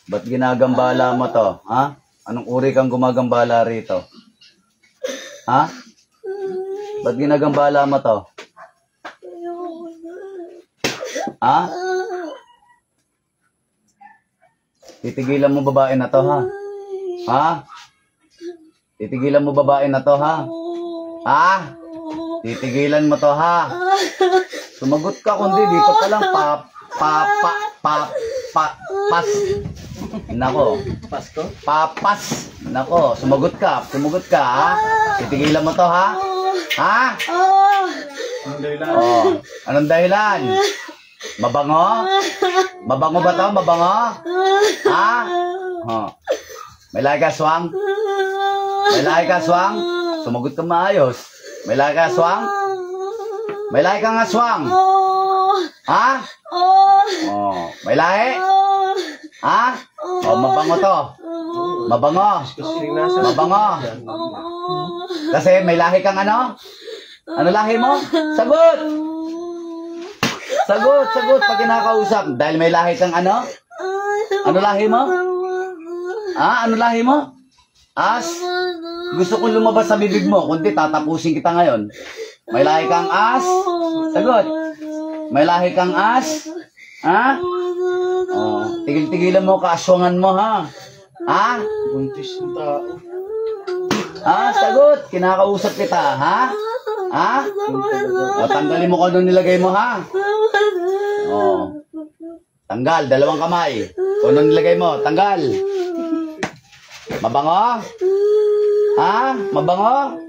Ba't ginagambala mo to? Ha? Anong uri kang gumagambala rito? Ha? Ba't ginagambala mo to? Ha? Titigilan mo babae na to, ha? Ha? Titigilan mo babae na to, ha? Ha? Titigilan mo to, ha? Sumagot ka, kundi dito ka lang, pas. Nako. Pasko? Papas. Nako, sumagot ka, ha? Titigilan mo to, ha? Ha? Anong dahilan? Oh, anong dahilan? Mabango? Mabango ba to? Mabango? Ha? Oh. May lahi ka, swang? May lahi ka, swang? Sumagot ka maayos. May lahi ka, swang? May lahi ka nga, swang? Ha? Oh. May lahi? Ha? Oh, mabango to. Mabango. Mabango. Kasi may lahi kang ano? Ano lahi mo? Sagot! Sagot pag kinakausap. Dahil may lahi kang ano? Ano lahi mo? Ah, ano lahi mo? As? Gusto kong lumabas sa bibig mo, kundi tatapusin kita ngayon. May lahi kang as? Sagot. May lahi kang as? Ha? Oh, tigil-tigilan mo, kaaswangan mo, ha? Ha? Buntis yung tao. Ah, sagot. Kinakausap kita, ha? Ha? O, tanggalin mo kung ano nilagay mo, ha? Oh. Tanggal, dalawang kamay. Kung ano nilagay mo, tanggal. Mabango? Ha? Mabango?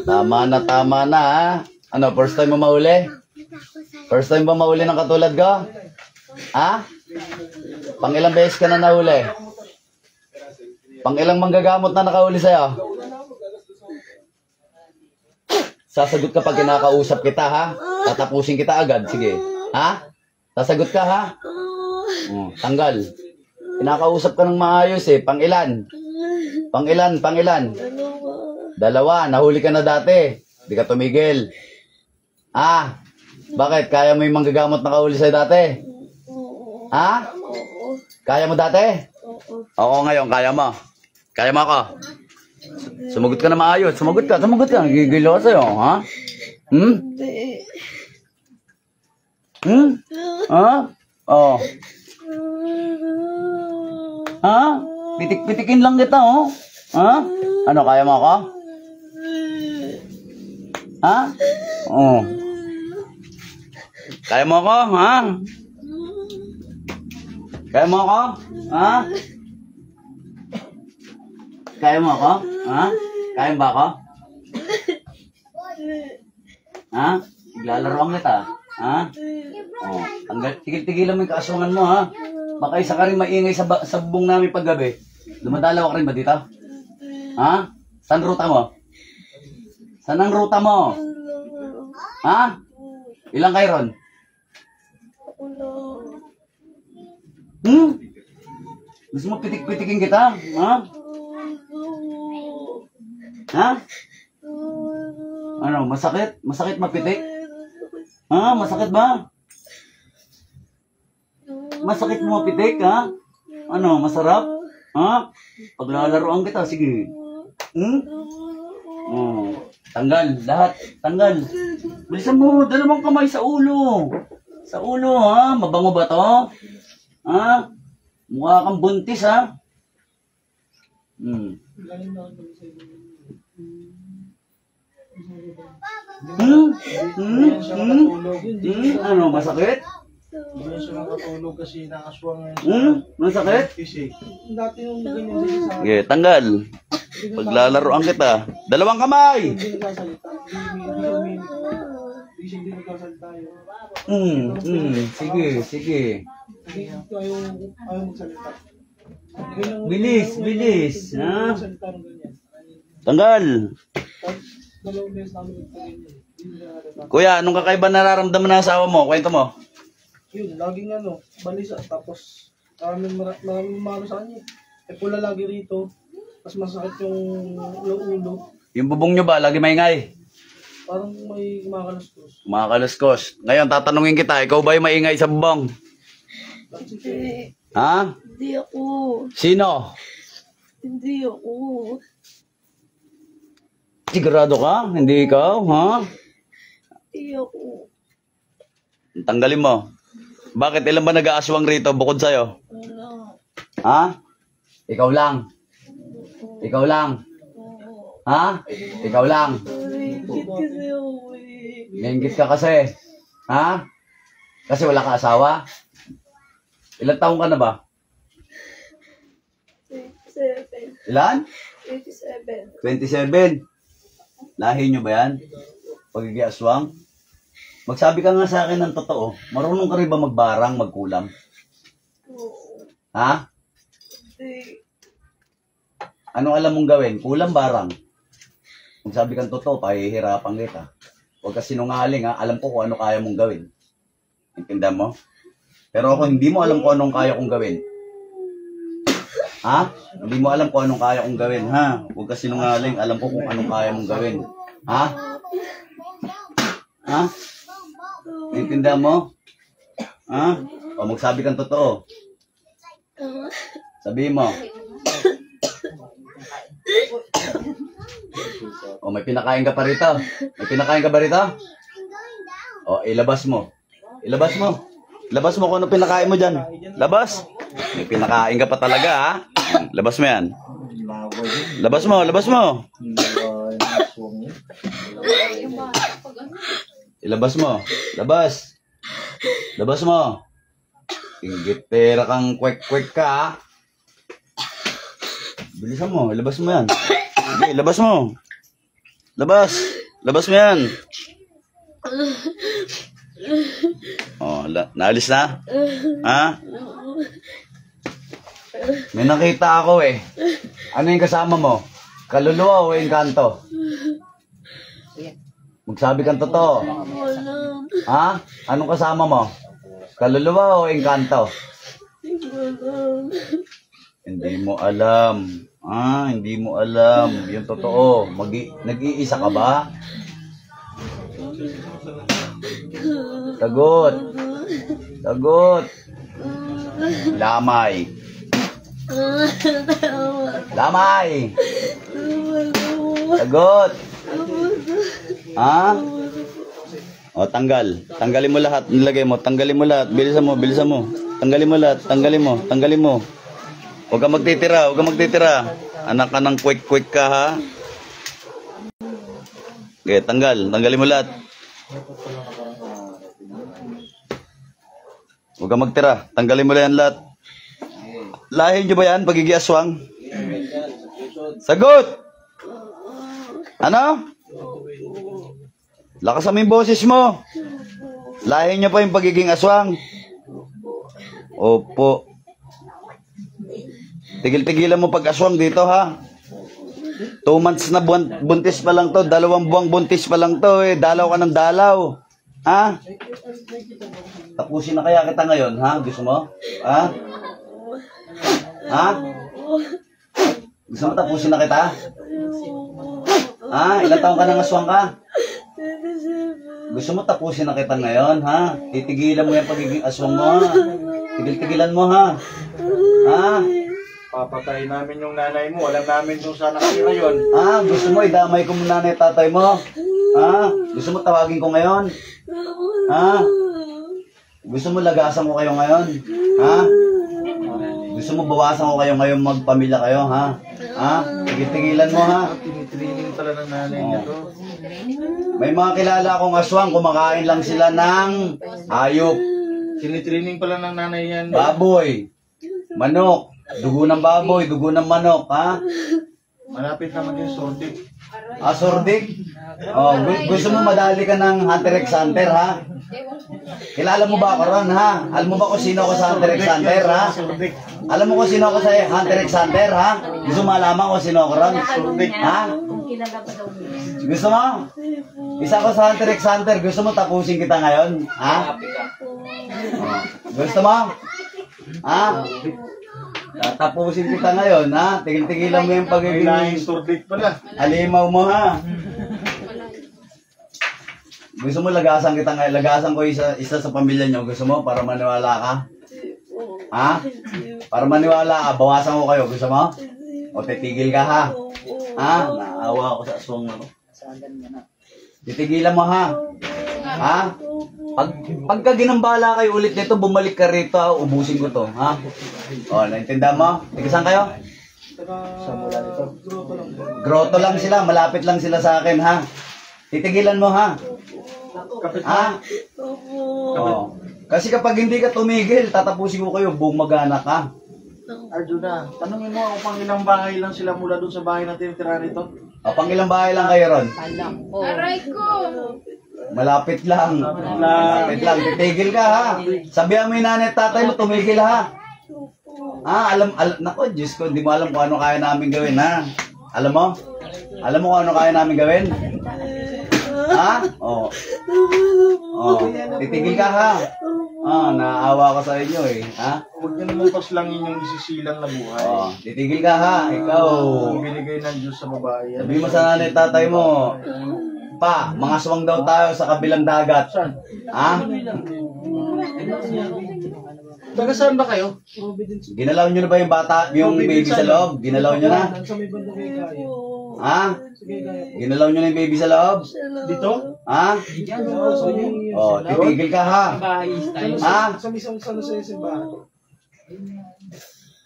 Tama na, ha? Ano, first time mo mahuli? First time ba mahuli ng katulad ko? Ha? Pang ilang beses ka na nahuli? Pang ilang manggagamot na nakahuli sa'yo? Sasagot ka pag kinakausap kita, ha? Tatapusin kita agad, sige. Ha? Sasagot ka, ha? Tanggal. Kinakausap ka ng maayos, eh. Pang ilan? Pang ilan? Dalawa. Nahuli ka na dati. Di ka tumigil. Ha? Bakit? Kaya mo yung manggagamot na kahuli sa'yo dati? Ha? Kaya mo dati? Oo, ngayon, kaya mo. Kaya mo ako. Sumagot ka na maayos. Sumagot ka. Gigil ako sa'yo, ha? Ha? Oh. Ha? Pitik-pitikin lang kita, oh. Ha? Ano, kaya mo ako? Ha? Oh. Kaya mo ako, ha? Kaya mo ako? Ha? Kaya mo ako? Ha? Kaya ba ako? Ha? Iglalaroan kita. Ha? Oh, tigil-tigilan mo yung kaaswangan mo, ha? Baka isa ka rin maingay sa bubong namin paggabi. Dumadalaw ka rin ba dito? Ha? Saan ruta mo? Saan ang ruta mo? Ha? Ilang kayo ron? Gusto mo pitik-pitikin kita? Ha? Ha? Ano, masakit? Masakit mapitik? Ha? Masakit ba? Masakit mo mapitik, ha? Ano, masarap? Ha? Paglalaroan kita, sige. Oh, tanggal, lahat. Tanggal. Bilisan mo, dalawang kamay sa ulo. Sa ulo, ha? Mabango ba to? Ha? Mukha kang buntis, ha? Ano, masakit? Hindi siya makatulog kasi nakaswang Masakit? Dati yung ganyan din sa Okay, tanggal. Paglalaroan kita. Dalawang kamay! hindi nagkasalita. Hindi nagkasalita yun. Sige. Hindi ayaw magsalita. Bilis. Ha? Magsalita ng ganyan. Tanggal. Dalawang beses namin ganyan. Kuya, anong kakaiba nararamdaman ng asawa mo? Kwento mo. Yun, laging balisa. Tapos, maraming malo sa kanya. Pula lagi rito. Tapos masakit yung ulo. Yung bubong nyo ba, lagi maingay? Parang may kumakaluskos. Mga kaluskos. Ngayon, tatanungin kita, ikaw ba yung maingay sa bubong? Hindi. Ha? Hindi ako. Sino? Hindi ako. Sigurado ka? Hindi ikaw, ha? Hindi ako. Tanggalin mo. Bakit? Ilan ba nag-aaswang rito bukod sa'yo? Wala. Ha? Ikaw lang. Ikaw lang. Oo. Ha? Ikaw lang. Naringkit kasi ako eh. Nainggit ka kasi. Ha? Kasi wala ka asawa? Ilang taong ka na ba? 27. Ilan? 27. 27. Lahi nyo ba yan? Pagiging aswang? Magsabi ka nga sa akin ng totoo. Marunong ka rin ba magbarang, magkulam? Oo. Ha? Hindi. Anong alam mong gawin? Kulam, barang. Magsabi kang totoo, pahihirapan kita. Huwag ka sinungaling, ha? Alam ko kung ano kaya mong gawin. Intindihan mo? Pero ako hindi mo alam kung anong kaya kong gawin. Ha? Hindi mo alam kung anong kaya kong gawin, ha? Huwag ka sinungaling, alam ko kung anong kaya mong gawin. Ha? Ha? Intindihan mo? Ha? O magsabi kang totoo. Sabihin mo. O may pinakain ka pa rito. May pinakain ka ba rito? O ilabas mo. Ilabas mo. Labas mo kung ano pinakain mo dyan. Labas. May pinakain ka pa talaga, ha? Labas mo yan. Labas mo, labas mo. Ilabas mo. Labas. Labas mo. Inggitera kang kwek-kwek ka, ha? Bilisan mo. Ilabas mo yan. Okay, labas mo. Labas. Labas mo yan. Oh, naalis na? Ha? May nakita ako eh. Ano yung kasama mo? Kaluluwa o engkanto? Magsabi kang totoo. Wala. Ha? Anong kasama mo? Kaluluwa o engkanto? Wala. Hindi mo alam. Ah, hindi mo alam. Yung totoo. Nag-iisa ka ba? Sagot. Sagot. Lamay. Lamay. Sagot. Ha? O, tanggal. Tanggalin mo lahat. Nilagay mo. Tanggalin mo lahat. Bilisan mo. Bilisan mo. Tanggalin mo lahat. Tanggalin mo. Tanggalin mo. Huwag ka magtitira. Huwag ka magtitira. Anak ka ng quick-quick ka, ha? Okay, tanggal. Tanggalin mo lahat. Huwag ka magtira. Tanggalin mo lang lahat. Lahin nyo ba yan? Pagiging aswang? Sagot! Ano? Lakasan mo yung boses mo. Lahin nyo pa yung pagiging aswang? Opo. Tigil-tigilan mo pag-aswang dito, ha? 2 months na buntis pa lang to. 2 buwang buntis pa lang to, eh. Dalaw ka ng dalaw. Ha? Tapusin na kaya kita ngayon, ha? Gusto mo? Ha? Ha? Gusto mo tapusin na kita? Ha? Ilang taong ka nang aswang ka? Gusto mo tapusin na kita ngayon, ha? Titigilan mo yung pagiging aswang mo, ha? Tigil-tigilan mo, ha? Ha? Papatayin namin yung nanay mo. Alam namin kung saan nakatira yun. Ah, gusto mo idamay ko muna nanay tatay mo? Ha? Gusto mo tawagin ko ngayon? Ha? Gusto mo lagasan ko kayo ngayon? Ha? Gusto mo bawasan ko kayo ngayon magpamilya kayo, ha? Ha? Tigil-tigilan mo, ha? Tinitraining pala ng nanay niya to. May mga kilala akong aswang, kumakain lang sila ng hayop, Tinitraining pala ng nanay yan. baboy, manok, dugo ng baboy, dugo ng manok, ha? Malapit naman yung sordik. Ah, sordik? Oh, gusto mo madali ka ng Hunter x Hunter, ha? Kilala mo ba ako ron, ha? Alam mo ba kung sino ako sa Hunter x Hunter, ha? Sordik. Alam mo kung sino ako sa Hunter x Hunter, ha? Gusto mo malaman kung sino ako ron? Ha? Gusto mo? Isa ko sa Hunter x Hunter, gusto mo tapusin kita ngayon? Ha? Oh, gusto mo? Ha? Tatapusin kita ngayon, ha? Tigil-tigilan mo yung May pagiging lahing sordik pala. alimaw mo, ha? Gusto mo lagasan kita ngayon? Lagasan ko isa sa pamilya nyo. Gusto mo para maniwala ka? Ha? Para maniwala ka, bawasan ko kayo. Gusto mo? O titigil ka ha? Ha? Naawa ako sa aswang mo. Titigilan mo ha? Ha? Pagka ginambala kayo ulit nito, bumalik ka rito, ha? Ubusin ko to. Ha? O, naintindihan mo? Tigisan kayo? Grupo lang. Grotto lang sila, malapit lang sila sa akin ha? Titigilan mo ha? Ha? Oo. Kasi kapag hindi ka tumigil, tatapusin ko kayo, buong mag-anak ka. Arjuna, tanongin mo kung pang ilang bahay lang sila mula doon sa bahay natin tira rito. O, pang ilang bahay lang kayo ron? Aray ko! Malapit lang. Malapit lang. Titigil ka ha? Sabihan mo yung nanay at tatay mo, tumigil ha? Ah, nako, Diyos ko, hindi mo alam kung ano kaya namin gawin ha? Alam mo? Alam mo kung ano kaya namin gawin? Ha? Oo. Oh, titigil ka ha? Ah, naaawa ko sa inyo eh. Ha? Huwag niyo naman paslangin yung isisilang na buhay. Oh, titigil ka ha? Ikaw. Ang binigay ng Diyos sa babae. Sabi mo sa nanay at tatay mo, pa, mga swang daw tayo sa kabilang dagat. Ha? Taga saan ba kayo? Ginalaw nyo na ba yung bata, yung baby sa loob? Ginalaw nyo na? Sa may banda kay Gaya. Ha? Sige, Gaya. Ginalaw nyo na yung baby sa loob? Dito? Ha? Oh, titigil ka ha? Ha? Sa misang sa simbahan.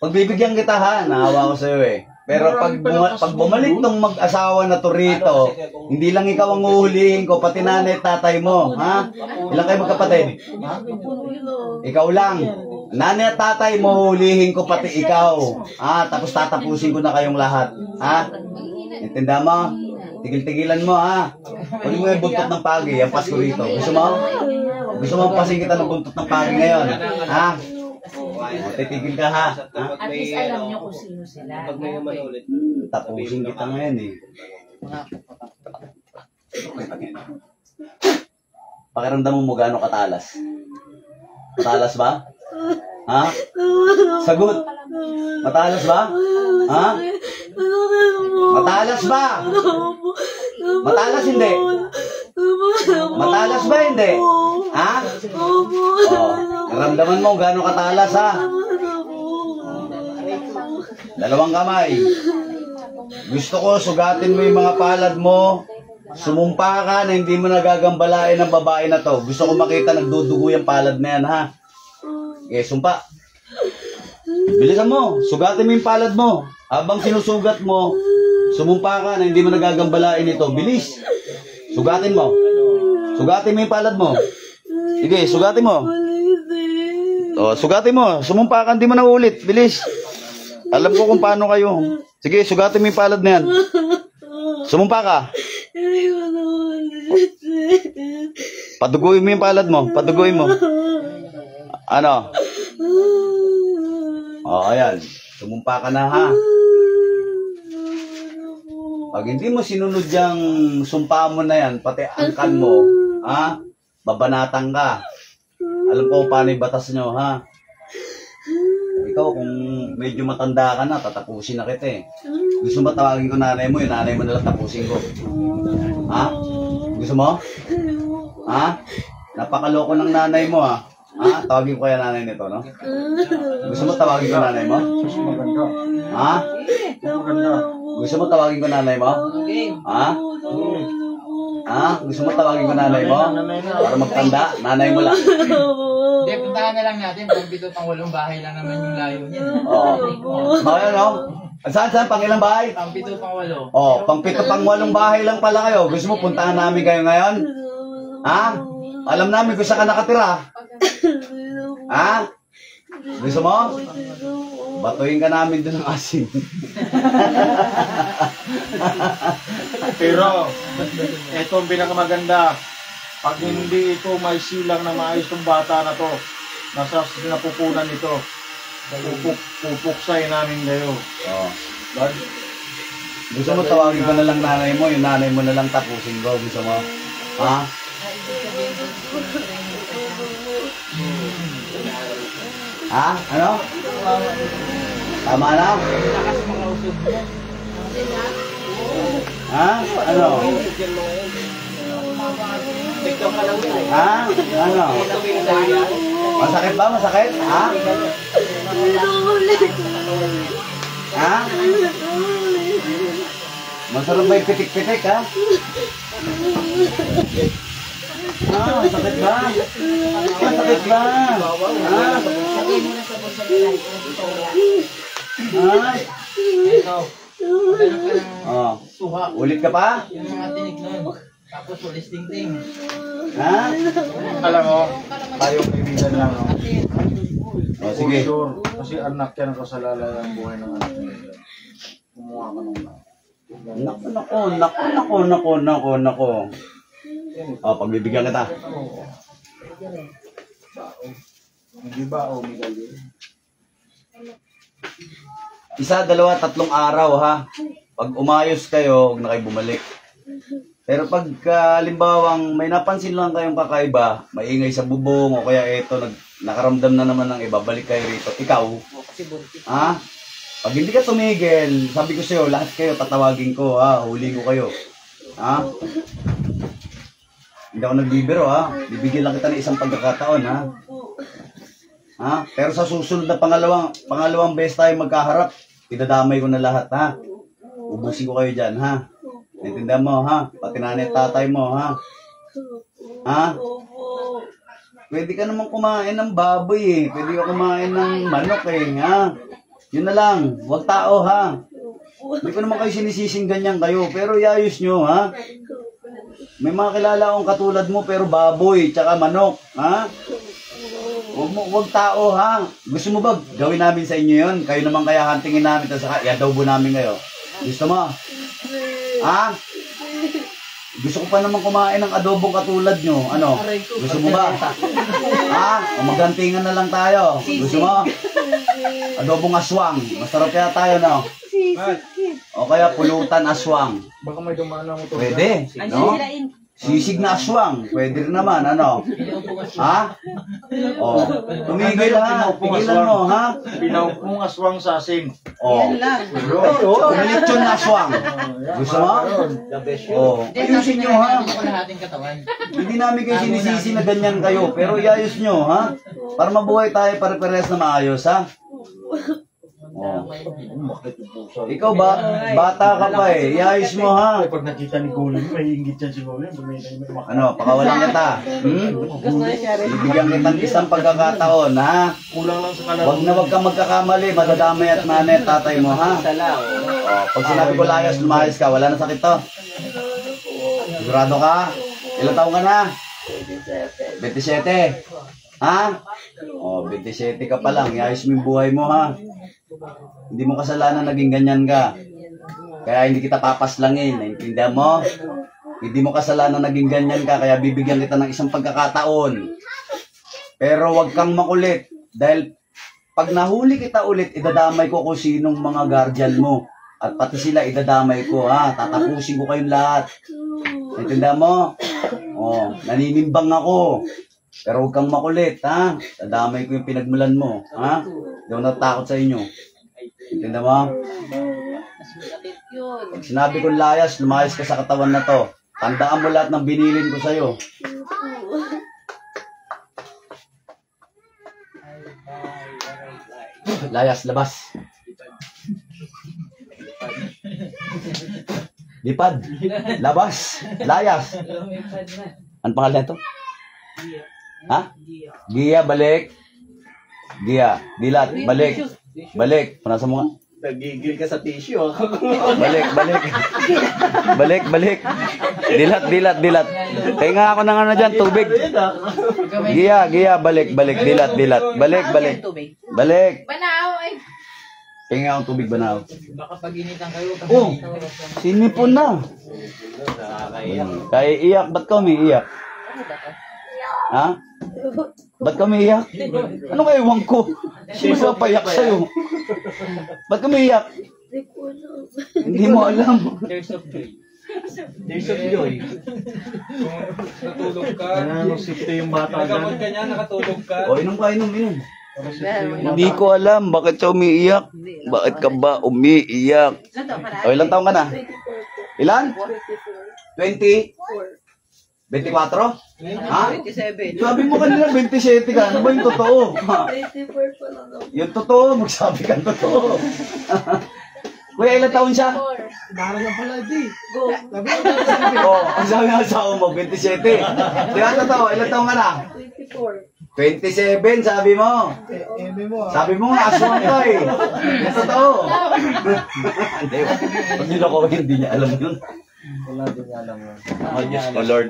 Pagbibigyan kita ha, naawa ko sa'yo eh. Pero pag bumalik tong mag-asawa na to rito, hindi lang ikaw ang uhulihin ko, pati nanay at tatay mo, ha? Ilang kayo magkapatid? Ikaw lang. Nanay at tatay mo, hulihin ko pati ikaw. Ha? Tapos tatapusin ko na kayong lahat. Ha? Intindihan mo? Tigil-tigilan mo, ha? Huwag mo yung buntot ng pagi, yung Pasko rito. Gusto mo? Gusto mo pasing kita ng buntot ng pagi ngayon? Ha? O, titigil ka ha? At least alam nyo kung sino sila. Pag may naman ulit. Tapusin kita ngayon eh. Pakiramdam mo gaano katalas? Matalas ba? Ha? Sagot. Matalas ba? Ha? Matalas ba? Matalas hindi? Matalas ba hindi? Ha? Oh, naramdaman mo gaano katalas ha? Dalawang kamay. Gusto ko sugatin mo yung mga palad mo. Sumumpa ka na hindi mo nagagambalain ng babae na to. Gusto ko makita nagdudugo yung palad na yan ha. Okay, sumpa. Bilisan mo. Sugatin mo yung palad mo. Habang sinusugat mo, sumumpa ka na hindi mo nagagambalain ito. Bilis. Sugatin mo. Sugatin mo yung palad mo. Sige, sugatin mo. O, sugatin mo. Sumumpa ka, hindi mo na ulit. Bilis. Alam ko kung paano kayo. Sige, sugatin mo yung palad na yan. Sumumpa ka. Paduguin mo yung palad mo. Paduguin mo. Ano? O, ayan. Sumumpa ka na ha. Pag hindi mo sinunod yung sumpa mo na yan, pati angkan mo, ha? Babanatan ka. Alam ko paano yung batas nyo, ha? Ikaw, kung medyo matanda ka na, tatapusin na kita eh. Gusto mo tawagin ko nanay mo, yung nanay mo nalang tapusin ko. Ha? Gusto mo? Ha? Napakaloko ng nanay mo, ha? Ha? Tawagin ko kaya nanay nito, no? Gusto mo tawagin ko nanay mo? Ha? Gusto mo tawagin ko nanay mo? Ha? Ha? Gusto mo tawagin ko nanay mo? Para magtanda, nanay mo lang. Hindi, puntahan na lang natin. Pang-pito pang 8 bahay lang naman yung layo niya. Oo. Bakit no? Saan? Pang ilang bahay? Pang-pito pang 8. Oh, pang-7 pang 8 bahay lang pala kayo. Gusto mo puntahan namin kayo ngayon? Ha? Alam namin kung saan ka nakatira. Ha? Gusto mo? Batuhin ka namin doon ng asin. Pero, ito ang pinakamaganda. Pag hindi ito may silang na maayos ng bata na to, nasa napupunan ito, pupuksay namin kayo. Oh. Lord, Gusto mo tawagin ko na lang nanay mo, yung nanay mo na lang tapusin ko. Gusto mo? Ha? Ha? Ano? Tama na? Ha? Ano? Ha? Ano? Masakit ba? Masakit? Ha? Ha? Masarap ba yung pitik-pitik, ha? Masakit ba? Masakit ba? Ha? Lagay mo na sa bulsa nila. Ha? Ikaw. Meron ka ng Oh. suha. Ulit ka pa? Yung mga tinig nun. Tapos walis ting-ting. Ha? Alam mo, tayong kaibigan lang, no? Oh, sige. Sure. Kasi anak yan ang kasalala ng buhay ng anak nila. Kumuha ka nung Nako. Oh, pagbibigyan kita. Hindi ba, o Miguel? Isa, dalawa, tatlong araw, ha? Pag umayos kayo, huwag na kayo bumalik. Pero pag halimbawang may napansin lang kayong kakaiba, maingay sa bubong, o kaya eto, nakaramdam na naman ng iba, balik kayo rito. Ikaw, ha? Pag hindi ka tumigil, sabi ko sa'yo, lahat kayo tatawagin ko, ha? Huli ko kayo. Ha? Hindi ako nagbibiro, ha? Bibigyan lang kita ng isang pagkakataon, ha? Ha? Pero sa susunod na pangalawang beses tayo magkaharap, idadamay ko na lahat, ha? Ubusin ko kayo dyan, ha? Naintindihan mo, ha? Pati nanay at tatay mo, ha? Ha? Pwede ka naman kumain ng baboy, eh. Pwede ka kumain ng manok, eh, ha? Yun na lang. Huwag tao, ha? Hindi ko naman kayo sinisising ganyan kayo, pero iayos nyo, ha? May mga kilala akong katulad mo, pero baboy, tsaka manok, ha? Huwag tao, ha? Gusto mo ba gawin namin sa inyo yun? Kayo naman kaya hantingin namin, tapos i-adobo namin kayo. Gusto mo? Ha? Gusto ko pa naman kumain ng adobong katulad nyo. Ano? Gusto mo ba? Ha? O maggantingan na lang tayo. Gusto mo? Adobong aswang. Masarap kaya tayo, no? O kaya pulutan aswang. Baka may dumaan na motor. Pwede, no? Sisig na aswang. Pwede rin naman, ano? Ha? O, tumigil, ha? Tigilan mo, ha? Pinaupong aswang sa asin. O, kumilitsyon na aswang. Gusto mo? O, ayusin nyo, ha? Ito ko lahating katawan. Hindi namin kayo sinisisi na ganyan kayo, pero iayos nyo, ha? Para mabuhay tayo pare-pares na maayos, ha? Oh. Ikaw ba? Bata ka pa eh. Iayos mo, ha? Pag nakita ni Golem, may ingit yan si Golem. Ano, pakawalan kita. Ibigyan kitang isang pagkakataon, ha? Kulang lang sa kalaro. Huwag kang magkakamali. Madadamay at nanay at tatay mo, ha? Oh, pag sinabi ko layas, lumayas ka. Wala na sakit to. Sigurado ka? Ilang taong ka na? 27. Ha? Oh, 27 ka pa lang. Iayos mo yung buhay mo, ha? Hindi mo kasalanan naging ganyan ka. Kaya hindi kita papaslangin. Naintindihan mo? Hindi mo kasalanan naging ganyan ka. Kaya bibigyan kita ng isang pagkakataon. Pero wag kang makulit. Dahil pag nahuli kita ulit, idadamay ko kung sinong mga guardian mo. At pati sila idadamay ko, ha? Tatapusin ko kayong lahat. Naintindihan mo? Oh, naninimbang ako. Pero huwag kang makulit, ha? Dadamay ko yung pinagmulan mo, ha? Hindi ako natakot sa inyo. Intindihan mo? Pag sinabi kong layas, lumayas ka sa katawan na to. Tandaan mo lahat ng binilin ko sa'yo. Layas, labas. Lipad. Labas. Layas. Ano pangalan ito? Ha? Gia, balik. Gia, dilat, balik. Balik. Panasa mo nga. Nagigil ka sa tissue. Balik. Dilat. Kaya ako ng ano dyan, tubig. Gia, balik. Dilat. Balik. Banaw ay. Kaya akong tubig banaw. Baka pag initan kayo. Oh, sinipon na. Kaya iyak, ba't ka umiiyak? Ha? Ba't ka umiiyak? Ano kaya iwan ko? Sino ba payak sa'yo? Ba't ka umiiyak? Hindi mo alam. Tears of joy. Tears of joy. Natulog ka. Ano, safety yung bata Nagamot dyan. ka niya, nakatulog ka. O, inom. Hindi ko alam. Bakit siya umiiyak? Bakit ka ba umiiyak? O, ilang taong ka na? Ilan? 20? 24? Ha? 27. Sabi mo kanina 27 ka. Ano ba yung totoo? Ha? 24 pa lang ako. Yung totoo, magsabi ka ng totoo. Kuya, ilang taon siya? Dara na pala, di. Go. Sabi ko, Oo, ang sabi ng asawa mo, 27. Di ba totoo? Ilang taon ka na? 24. 27, sabi mo. eme mo ah. Sabi mo nga, aswang ka eh. Yung totoo. Hindi, pag niloko, hindi niya alam yun. Wala din niya alam yun. Oh, Diyos ko, Lord.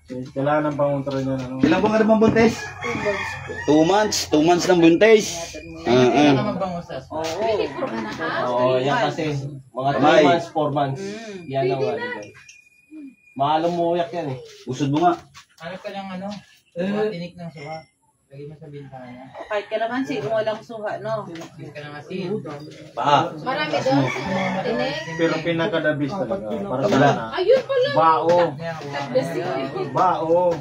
Kailangan ng pangontra niya. Ano? Ilang buwan ka na bang buntis? 2 months. 2 months ng buntis. Hindi ka mabango sa Oo. Oo, yan kasi. Mga Kamay. 3 months, 4 months. Yan ang ano dyan. Mahalong muyak yan eh. Usod mo nga. Ano ka lang ano? Tinik ng suha. Lagi mo sa bintana. Kahit ka naman kung walang suha, no? Tinik ka ng asin. Paa. Marami doon. Tinik. Pero pinakadabis talaga. Para sa Wala. na. Ayun pala. Bao. Bao.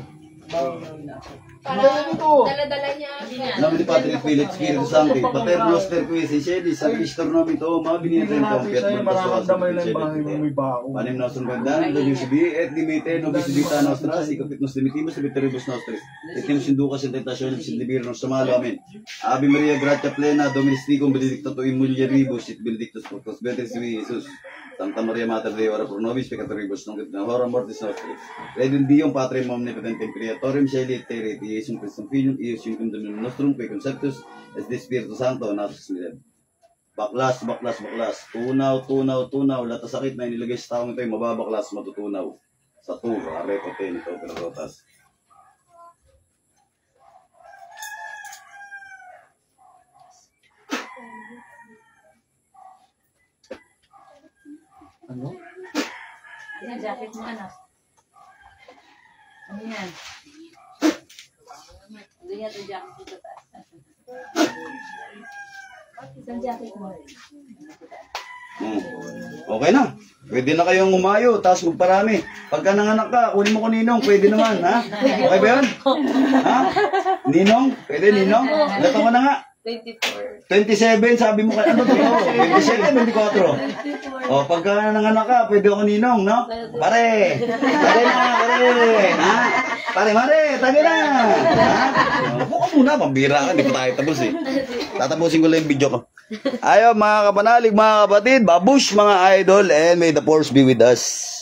Para dala-dala niya. Namin ni Patrick Philip, Espiritu Santo, Pater Noster, Quisi, Shedi, sa Pistor namin to, mga binintay ng Sinabi Piat sa'yo, mararamdaman nila yung bahay mo may Montaso, bao. Panim na sungandan, do UCB, et limite, no bisibita nostras, ikapit nos limitimos, liberibus nostris, itim sindukas in tentasyon, sindibir nos sumalo, amin. Ave Maria, gratia plena, Dominis Ticum, benedicta tu in mulieribus, et benedictus fructus ventris tui, Jesus. Santa Maria Mater Dei, ora pro nobis peccatoribus, nunc et in hora mortis nostri. Redum Deum Patrem omnipotentem creatorem caeli et terrae, et Iesum Christum Filium, Ius Iuncum Dominum Nostrum, qui conceptus, et de Spiritu Santo, nasus milem. Baklas, baklas, baklas. Tunaw, tunaw, tunaw. Lahat ng sakit na inilagay sa taong ito ay mababaklas, matutunaw. Sa tuwa, areto, tenito, perotas. Ano? Yan, jacket mo anak. Ano yan? Ano yan yung jacket mo sa taas? Isang jacket mo. Okay na. Pwede na kayong umayo, tapos magparami. Pagka nanganak ka, kunin mo ko ninong, pwede naman, ha? Okay ba yun? Ha? Ninong? Pwede, ninong? Ilan taon ka na nga? 24. 27, sabi mo ka, ano to? 27, 24. O, pagka nanganak ka, pwede ako ninong, no? Pare! Tagay na, pare! Ha? Pare, mare! Tagay na! Ha? Upo ka muna, pambira ka, hindi pa tayo tapos eh. Tatapusin ko lang yung video ko. Ayaw, mga kapanalig, mga kapatid, babush, mga idol, and may the force be with us.